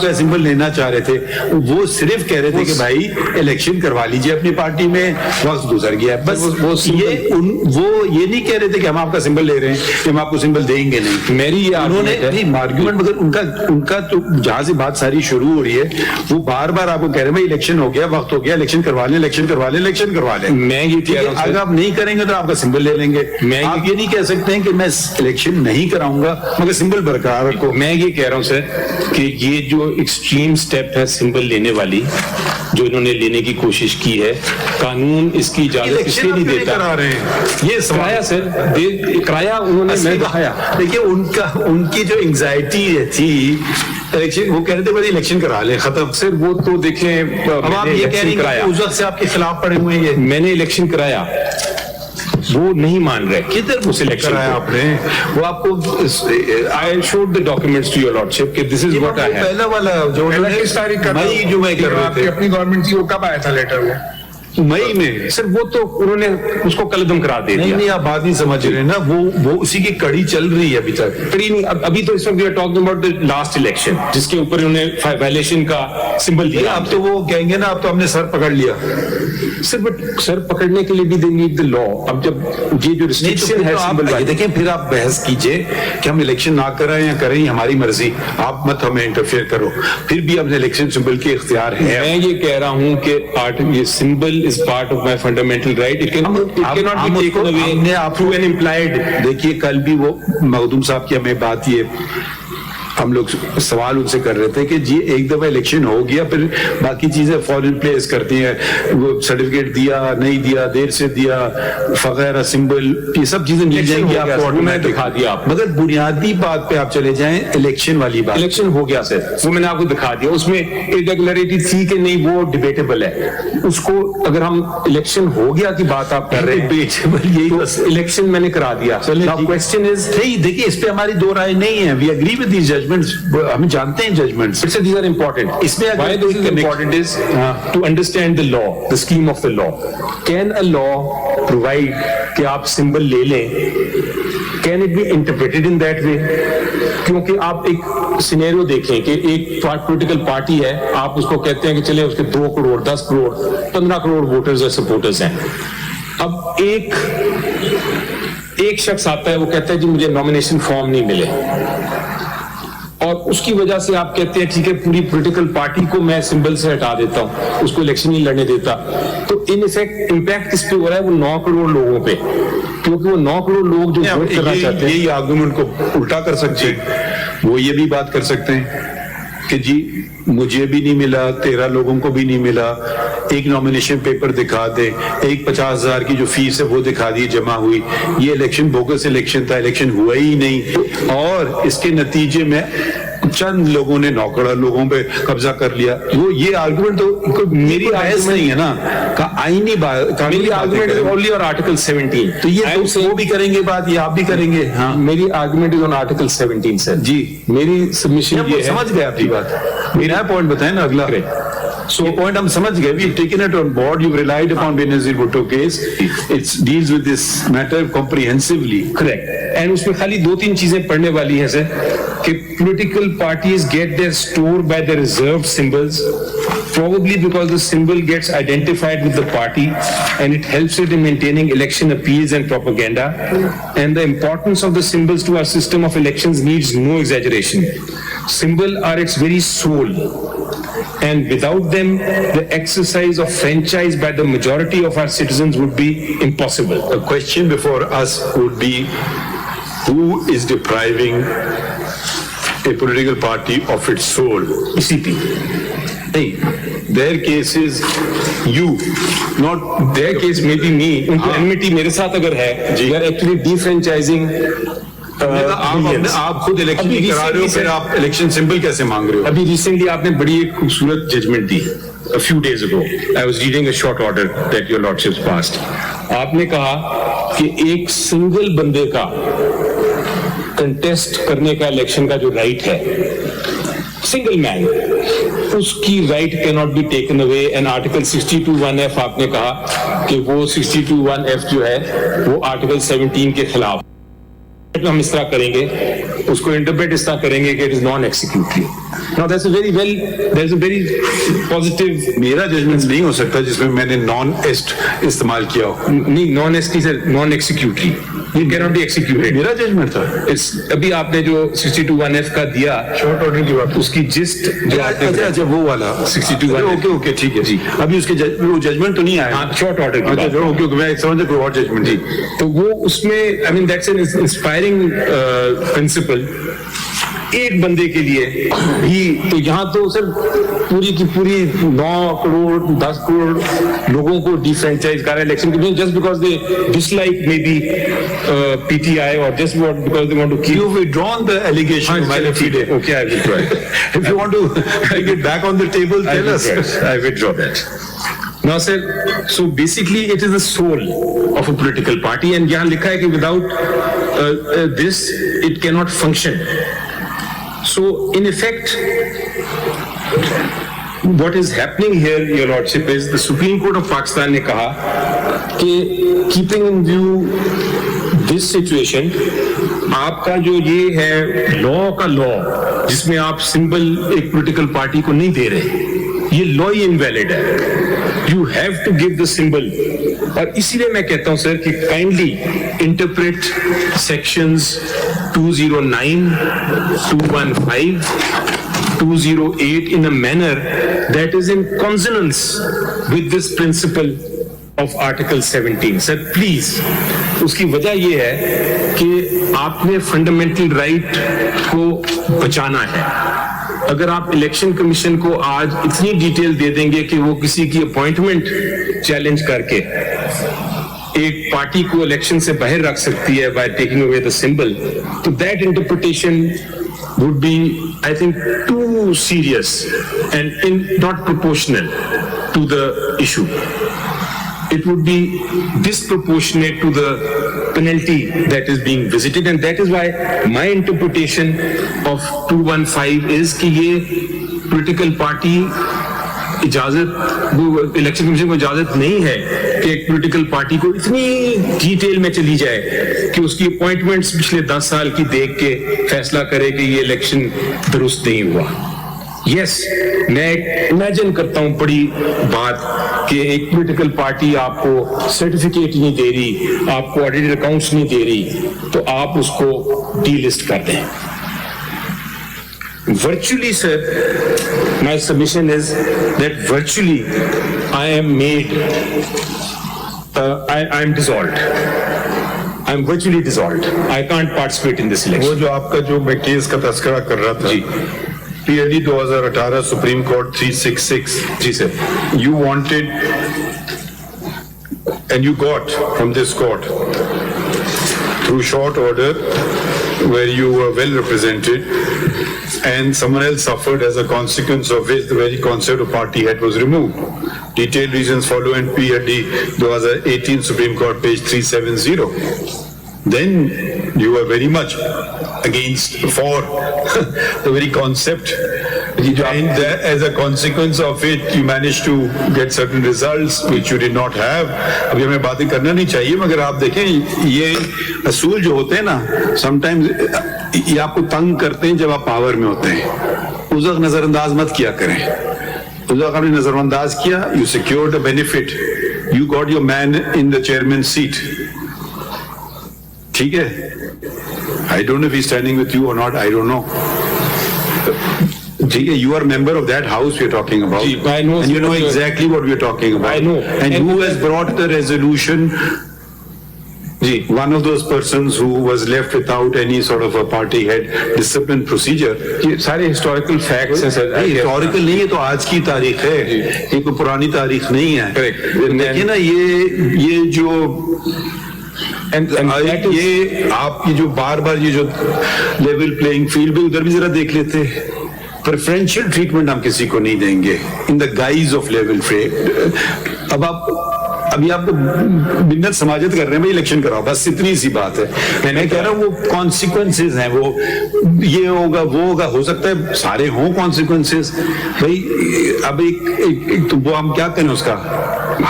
آپ کا سمبل لینا چاہ رہے تھے, وہ صرف کہہ رہے تھے کہ بھائی الیکشن کروا لیجئے اپنی پارٹی میں, وقت گزر گیا بس. وہ یہ نہیں کہہ رہے تھے کہ ہم آپ کا سمبل لے رہے ہیں, کہ ہم آپ کو سمبل دیں گے نہیں. میری یہ آرگومنٹ, مگر ان کا تو جہاں سے بات ساری شروع ہو رہی ہے وہ بار بار آپ کو کہہ رہے ہیں بھائی الیکشن ہو گیا, وقت ہو گیا, الیکشن کروا لیں, الیکشن کروا لیں, الیکشن کروا لیں. میں یہ کہہ رہا ہوں اگر آپ نہیں کریں گے تو آپ کا سمبل لے لیں گے. آپ یہ نہیں کہہ سکتے ہیں کہ میں الیکشن نہیں کراؤں گا مگر سمبل برقرار رکھو. میں یہ کہہ رہا ہوں سر کہ یہ جو ایکسٹریم سٹیپ ہے سمبل لینے والی, جو انہوں نے لینے کی کوشش کی ہے, قانون اس کی اجازت اس لیے نہیں دیتا. کرا رہے ہیں یہ کرایہ سر, کرایہ انہوں نے میں دکھایا. دیکھیے ان کی جو انگزائٹی تھی الیکشن, وہ کہہ رہے تھے بھائی الیکشن کرا لیں ختم. سر وہ تو دیکھیں, اب آپ یہ کہہ رہے ہیں کہ اس وقت سے آپ کے خلاف پڑے ہوئے ہیں. میں نے الیکشن کرایا, وہ نہیں مان رہے. کدھر اس الیکشن کرایا آپ نے؟ وہ آپ کو I showed the documents to your lordship کہ this is what I have. پہلا والا جو مئی جو میں کر رہے تھے اپنی گورنمنٹ کی, وہ کب آیا تھا لیٹر وہ؟ مئی میں. سر وہ تو انہوں نے اس کو قلعدم کرا دے دیا. نہیں آپ بات نہیں سمجھ رہے نا, وہ اسی کی کڑی چل رہی ہے ابھی تک. کڑی نہیں, ابھی تو اس وقت we are talking about the last election جس کے اوپر انہوں نے وائلیشن کا سمبل دیا. اب تو وہ کہیں گے نا اب تو ہم نے سر پکڑ لیا. سر بٹ سر پکڑنے کے لیے بھی they need the law. اب جب یہ جو ریسٹرکشن ہے سمبل, دیکھیں پھر آپ بحث کیجئے کہ ہم الیکشن نہ کریں یا کریں, ہماری مرضی, آپ مت ہمیں انٹرفیئر کرو. پھر بھی اپنے الیکشن سمبل کے اختیار ہے. میں یہ کہہ رہا ہوں کہ یہ symbol is part of my fundamental right. It cannot be taken away through an implied. دیکھیے کل بھی وہ مخدوم صاحب کی ہمیں بات یہ ہم لوگ سوال ان سے کر رہے تھے کہ جی ایک دفعہ الیکشن ہو گیا پھر باقی چیزیں فورن پلیس کرتی ہیں, وہ سرٹیفکیٹ دیا نہیں دیا, دیر سے دیا وغیرہ, سمبل, یہ سب چیزیں مل جائیں گی آپ کو, میں دکھا دیا. مگر بنیادی بات پہ آپ چلے جائیں, الیکشن والی بات. الیکشن ہو گیا سر, وہ میں نے آپ کو دکھا دیا. اس میں irregularity تھی کہ نہیں وہ ڈیبیٹیبل ہے. اس کو اگر ہم الیکشن ہو گیا کی بات آپ کر رہے ہیں, یہی الیکشن میں نے کرا دیا. کوسچن از نہیں, دیکھیے اس پہ ہماری دو رائے نہیں ہے. We agree with these judgments, ہم جانتے ہیں ججمنٹس. These are important. اس میں why this is important is to understand the law, the scheme of the law. Can a law provide کہ آپ سمبل لے لیں, can it be interpreted in that way? کیونکہ آپ ایک سینیریو دیکھیں کہ ایک پولیٹیکل پارٹی ہے, آپ اس کو کہتے ہیں کہ چلے اس کے 2 کروڑ 10 کروڑ 15 کروڑ ووٹرز اور سپورٹرز ہیں. اب ایک شخص آتا ہے, وہ کہتا ہے جی مجھے نامینیشن فارم نہیں ملے, اور اس کی وجہ سے آپ کہتے ہیں ٹھیک ہے پوری پولیٹیکل پارٹی کو میں سمبل سے ہٹا دیتا ہوں, اس کو الیکشن نہیں لڑنے دیتا. تو ان ایفیکٹ امپیکٹ کس پہ ہو رہا ہے؟ وہ 9 کروڑ لوگوں پہ, کیونکہ وہ 9 کروڑ لوگ جو ووٹ کرنا چاہتے ہیں. یہی آرگومنٹ کو الٹا کر سکتے ہیں. وہ یہ بھی بات کر سکتے ہیں کہ جی مجھے بھی نہیں ملا, 13 لوگوں کو بھی نہیں ملا, ایک نامینیشن پیپر دکھا دے, ایک 50,000 کی جو فیس ہے وہ دکھا دی جمع ہوئی, یہ الیکشن بوگس الیکشن تھا, الیکشن ہوا ہی نہیں, اور اس کے نتیجے میں چند لوگوں نے 9 کروڑ لوگوں پہ قبضہ کر لیا. وہ یہ آرگومنٹ تو میری بحث نہیں ہے نا, آئینی بات. میری argument is only on article 17. تو یہ وہ بھی کریں گے بات, یہ آپ بھی کریں گے. ہاں میری آرگومنٹ از آن آرٹیکل 17 سر. جی میری سبمیشن یہ ہے, سمجھ گئے آپ کی بات. میرا پوائنٹ بتائیں نا اگلا. So point ہم سمجھ گئے, we've taken it on board, you've relied upon Benazir Bhutto case, it deals with this matter comprehensively. Correct. And اس میں خالی 2-3 چیزیں پڑھنے والی ہیں سر, کہ political parties get their store by the reserved symbols, probably because the symbol gets identified with the party and it helps it in maintaining election appeals and propaganda. And the importance of the symbols to our system of elections needs no exaggeration. Symbol are its very soul. And without them, the exercise of franchise by the majority of our citizens would be impossible. The question before us would be, who is depriving a political party of its soul? ECP. Hey, their case is you, not their case may be me. ان کی enmity میرے ساتھ اگر ہے, they are actually defranchising. آپ خود election نہیں کرا رہے ہو, پھر آپ الیکشن سمبل کیسے مانگ رہے ہو؟ ابھی ریسنٹلی آپ نے بڑی ایک خوبصورت ججمنٹ دی. A few days ago, I was reading a short order that your lordships passed. آپ نے کہا کہ ایک سنگل بندے کا کنٹیسٹ کرنے کا الیکشن کا جو رائٹ ہے, سنگل مین, اس کی right cannot be taken away. and article 62(1)(f) آپ نے کہا کہ وہ 62(1)(f) جو ہے وہ article 17 کے خلاف. ہم اس طرح کریں گے, اس کو انٹرپریٹ اس طرح کریں گے کہ it is non executory. Now that's a very well, there's a very positive. میرا ججمنٹ نہیں ہو سکتا جس میں میں نے نان ایسٹ استعمال کیا ہو. نہیں, نان ایسٹی سے نان ایکسیکیوٹری, یہ cannot be executed. میرا ججمنٹ تھا. ابھی آپ نے جو 62(1)(f) کا دیا شارٹ آرڈر کی بات, اس کی جسٹ جو آپ نے اچھا وہ والا 62(1)(f) اوکے ٹھیک ہے جی. ابھی اس کے وہ ججمنٹ تو نہیں آیا. شارٹ آرڈر کی بات. اوکے میں سمجھا کوئی اور ججمنٹ. جی تو وہ اس میں آئی مین دیٹس این انسپائرنگ پرنسپل. ایک بندے کے لیے بھی تو یہاں تو سر پوری کی پوری 9 کروڑ 10 کروڑ لوگوں کو ڈی فرینچائز کر رہے ہیں الیکشن کے just because they dislike may be PTI اور just because they want to keep. You withdrawn the allegation. Okay, I withdraw it. If you want to take it back on the table, tell us. I withdraw that. Now sir, so basically it is the soul of a political party and yahan likha hai ki without this it cannot function. So in effect what is happening here, your lordship, is the Supreme Court of Pakistan ne kaha ki keeping in view this situation, آپ کا جو یہ ہے لا کا لا جس میں آپ symbol ایک پولیٹیکل پارٹی کو نہیں دے رہے, یہ لا ہی انویلڈ ہے. You have to give the symbol. اور اسی لیے میں کہتا ہوں سر کہ kindly interpret sections 209, 215, 208 in a manner that is in consonance with this principle of Article 17. Sir, please, اس کی وجہ یہ ہے کہ آپ نے فنڈامنٹل رائٹ کو بچانا ہے. اگر آپ الیکشن کمیشن کو آج اتنی ڈیٹیل دے دیں گے کہ وہ کسی کی اپوائنٹمنٹ چیلنج کر کے ایک پارٹی کو الیکشن سے باہر رکھ سکتی ہے by taking away the symbol, تو that interpretation would be, I think, too serious and not proportional to the issue. It would be disproportionate to the penalty that is being visited, and that is why my interpretation of 215 is کہ یہ political party اجازت election commission کو اجازت نہیں ہے کہ ایک political party کو اتنی ڈیٹیل میں چلی جائے کہ اس کی اپوائنٹمنٹس پچھلے 10 سال کی دیکھ کے فیصلہ کرے کہ یہ الیکشن درست نہیں ہوا. یس, میں امیجن کرتا ہوں بڑی بات کہ ایک پولیٹیکل پارٹی آپ کو سرٹیفکیٹ نہیں دے رہی, آپ کو آڈیٹڈ اکاؤنٹس نہیں دے رہی, تو آپ اس کو ڈی لسٹ کر دیں. Virtually, sir, my submission is that virtually I am made, I am dissolved. I am virtually dissolved. I can't participate in this election. وہ جو آپ کا جو میں کیس کا تذکرہ کر رہا تھا, P L D 2018 Supreme Court 366. جی sir. You wanted and you got from this court through short order where you were well represented and someone else suffered as a consequence of which the very concept of party head was removed. Detailed reasons follow in PRD 2018 Supreme Court page 370. Then you were very much against for the very concept, and as a consequence of it you managed to get certain results which you did not have. ابھی ہمیں باتیں کرنا نہیں چاہیے, مگر آپ دیکھیں یہ اصول جو ہوتے ہیں نا, سم ٹائمز یہ آپ کو تنگ کرتے ہیں جب آپ پاور میں ہوتے ہیں. اس وقت نظر انداز مت کیا کریں. اس وقت آپ نے نظر انداز کیا, you secured a benefit, you got your man in the chairman's seat. ٹھیک ہے, I don't know if he's standing with you or not, I don't know. ٹھیک ہے, you are a member of that house we are talking about. I know, and you know exactly what we are talking about. I know. And who has brought the resolution? One of those persons who was left without any sort of a party head discipline procedure. یہ سارے historical facts ہیں سر. Historical نہیں ہے تو آج کی تاریخ ہے, یہ کوئی پرانی تاریخ نہیں ہے. دیکھیے نا یہ جو یہ آپ کی جو بار بار یہ جو لیول پلئنگ فیلڈ بھی ادھر بھی ذرا دیکھ لیتے. پریفرینشیل ٹریٹمنٹ ہم کسی کو نہیں دیں گے in the guise of level field. ابھی آپ کو منت سماجت کر رہے ہیں بھائی الیکشن کراؤ, بس اتنی سی بات ہے. میں کہہ رہا ہوں وہ کانسیکوینسز ہیں, وہ یہ ہوگا وہ ہوگا, ہو سکتا ہے سارے ہوں کانسیکوینسز. بھائی اب ایک تو وہ ہم کیا کریں اس کا,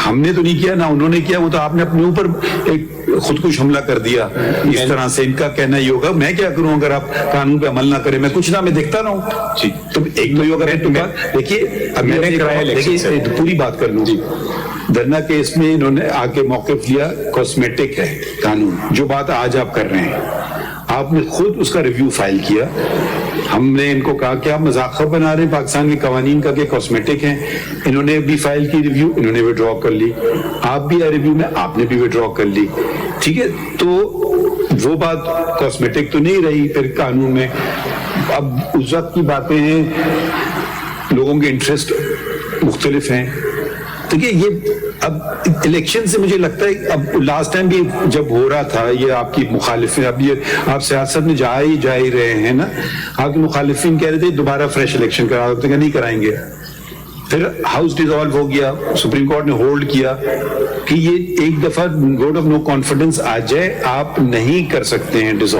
ہم نے تو نہیں کیا نہ انہوں نے کیا, وہ تو آپ نے اپنے اوپر ایک خودکش حملہ کر دیا اس طرح سے. ان کا کہنا یہ ہوگا میں کیا کروں اگر آپ قانون پہ عمل نہ کریں, میں کچھ نہ میں دیکھتا رہا ہوں. جی تو ایک تو یہ ہوگا. دیکھیے اب میں نے پوری بات کر لوں. دھرنا کیس میں انہوں نے آ کے موقف لیا کاسمیٹک ہے قانون, جو بات آج آپ کر رہے ہیں آپ نے خود اس کا ریویو فائل کیا. ہم نے ان کو کہا کہ آپ مذاق بنا رہے ہیں پاکستان کے قوانین کا کہ کاسمیٹک ہیں. انہوں نے بھی فائل کی ریویو, انہوں نے وڈرا کر لی. آپ بھی آئے ریویو میں, آپ نے بھی وڈرا کر لی. ٹھیک ہے, تو وہ بات کاسمیٹک تو نہیں رہی پھر قانون میں. اب اس وقت کی باتیں ہیں, لوگوں کے انٹرسٹ مختلف ہیں. دیکھیے یہ اب الیکشن سے مجھے لگتا ہے, اب لاسٹ ٹائم بھی جب ہو رہا تھا یہ آپ کی مخالفین, اب یہ آپ سیاست میں جا ہی رہے ہیں نا, آپ کی مخالفین کہہ رہے تھے دوبارہ فریش الیکشن کرا, آپ نے نہیں کرائیں گے. پھر ہاؤس ڈیزالو ہو گیا, سپریم کورٹ نے ہولڈ کیا کہ یہ ایک دفعہ ووٹ آف نو کانفیڈنس آ جائے آپ نہیں کر سکتے ہیں ڈیزالو.